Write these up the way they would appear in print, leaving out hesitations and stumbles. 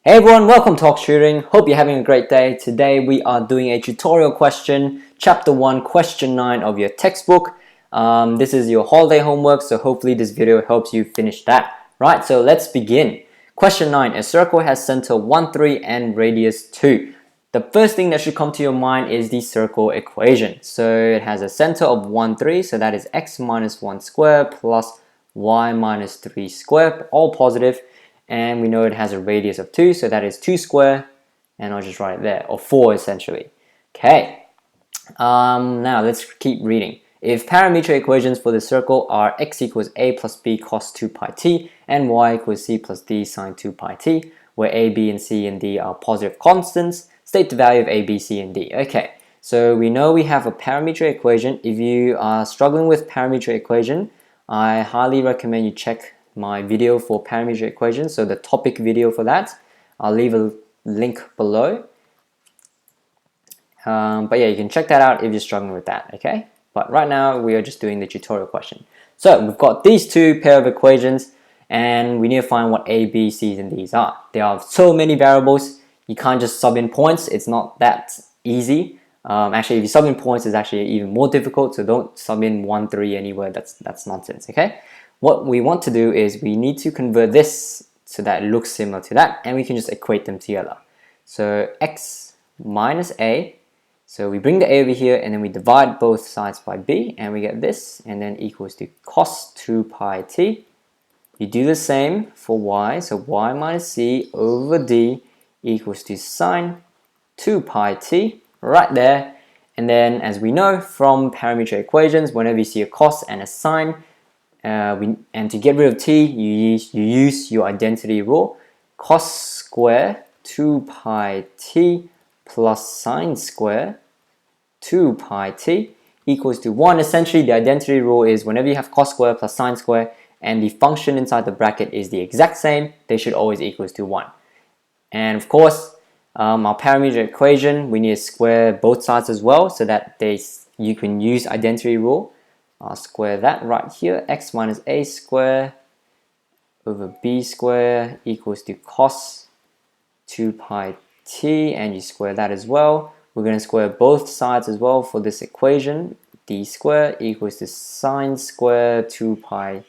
Hey everyone, welcome to Tutoring. Hope you're having a great day. Today we are doing a tutorial question, chapter 1, question 9 of your textbook. This is your holiday homework, so hopefully this video helps you finish that. Right, so let's begin. Question 9, a circle has center 1, 3 and radius 2. The first thing that should come to your mind is the circle equation. So it has a center of 1, 3, so that is x minus 1 squared plus y minus 3 squared, all positive. And we know it has a radius of 2, so that is 2 square, and I'll just write it there, or 4 essentially. Okay, now let's keep reading. If parametric equations for the circle are x equals a plus b cos 2 pi t and y equals c plus d sine 2 pi t, where a, b, and c and d are positive constants, state the value of a, b, c, and d. Okay, so we know we have a parametric equation. If you are struggling with parametric equation, I highly recommend you check my video for parametric equations, so the topic video for that, I'll leave a link below. But yeah, you can check that out if you're struggling with that, okay? But right now, we are just doing the tutorial question. So we've got these two pair of equations, and we need to find what a, b, c's, and d's are. There are so many variables, you can't just sub in points, it's not that easy. Actually, if you sub in points, it's actually even more difficult, so don't sub in 1, 3 anywhere, that's nonsense, okay? What we want to do is we need to convert this so that it looks similar to that, and we can just equate them together. So x minus a, so we bring the a over here and then we divide both sides by b and we get this, and then equals to cos 2 pi t. You do the same for y, so y minus c over d equals to sine 2 pi t right there. And then as we know from parametric equations, whenever you see a cos and a sine, and to get rid of t, you use your identity rule. Cos square 2 pi t plus sine square 2 pi t equals to 1. Essentially, the identity rule is whenever you have cos square plus sine square and the function inside the bracket is the exact same, they should always equals to 1. And of course, our parametric equation, we need to square both sides as well so that you can use identity rule. I'll square that right here, x minus a square over b square equals to cos 2 pi t, and you square that as well. We're going to square both sides as well for this equation. D square equals to sine square 2 pi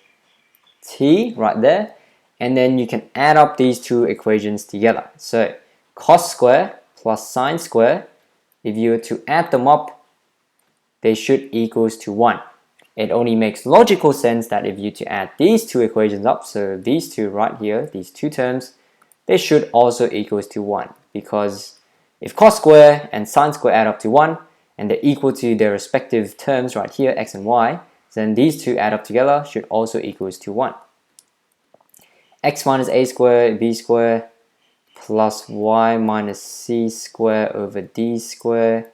t right there. And then you can add up these two equations together. So cos square plus sine square, if you were to add them up, they should equals to 1. It only makes logical sense that if you to add these two equations up, so these two right here, these two terms, they should also equals to 1. Because if cos square and sine square add up to 1, and they're equal to their respective terms right here, x and y, then these two add up together should also equals to 1. X minus a square, b square, plus y minus c square over d square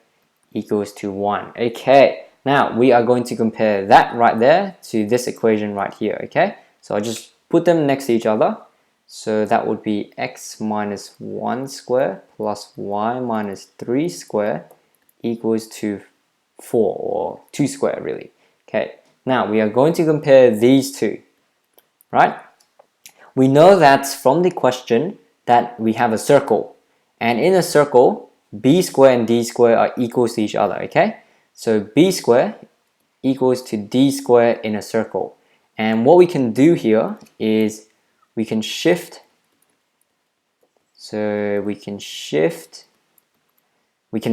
equals to 1. Okay. Now we are going to compare that right there to this equation right here, okay? So I'll just put them next to each other. So that would be x minus 1 square plus y minus 3 square equals to 4, or 2 square really. Okay, now we are going to compare these two, right? We know that from the question that we have a circle, and in a circle, b square and d square are equals to each other, okay? So b square equals to d square in a circle. And what we can do here is we can shift. So we can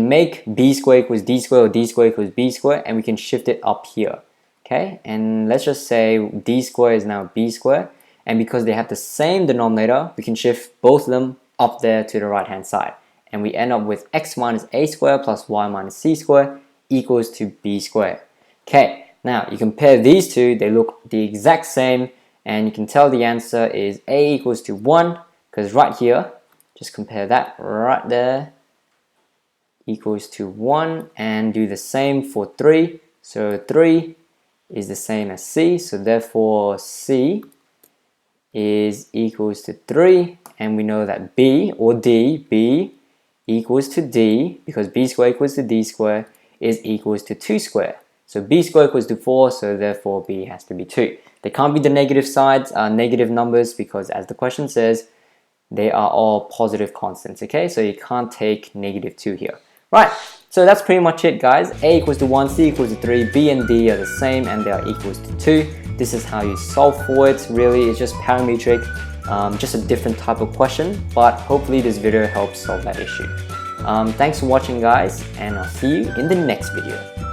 make b square equals d square or d square equals b square, and we can shift it up here. Okay, and let's just say d square is now b square, and because they have the same denominator, we can shift both of them up there to the right hand side. And we end up with x minus a square plus y minus c square equals to b squared. Okay, now you compare these two, they look the exact same, and you can tell the answer is a equals to 1, because right here, just compare that right there, equals to 1, and do the same for 3. So 3 is the same as c, so therefore c is equals to 3, and we know that b or d, b equals to d, because b squared equals to d squared, is equals to 2 square. So b squared equals to 4, so therefore b has to be 2. They can't be the negative sides, negative numbers, because as the question says, they are all positive constants, okay? So you can't take -2 here. Right, so that's pretty much it, guys. A equals to 1, C equals to 3, B and D are the same and they are equals to 2. This is how you solve for it. Really, it's just parametric, just a different type of question, but hopefully this video helps solve that issue. Thanks for watching, guys, and I'll see you in the next video.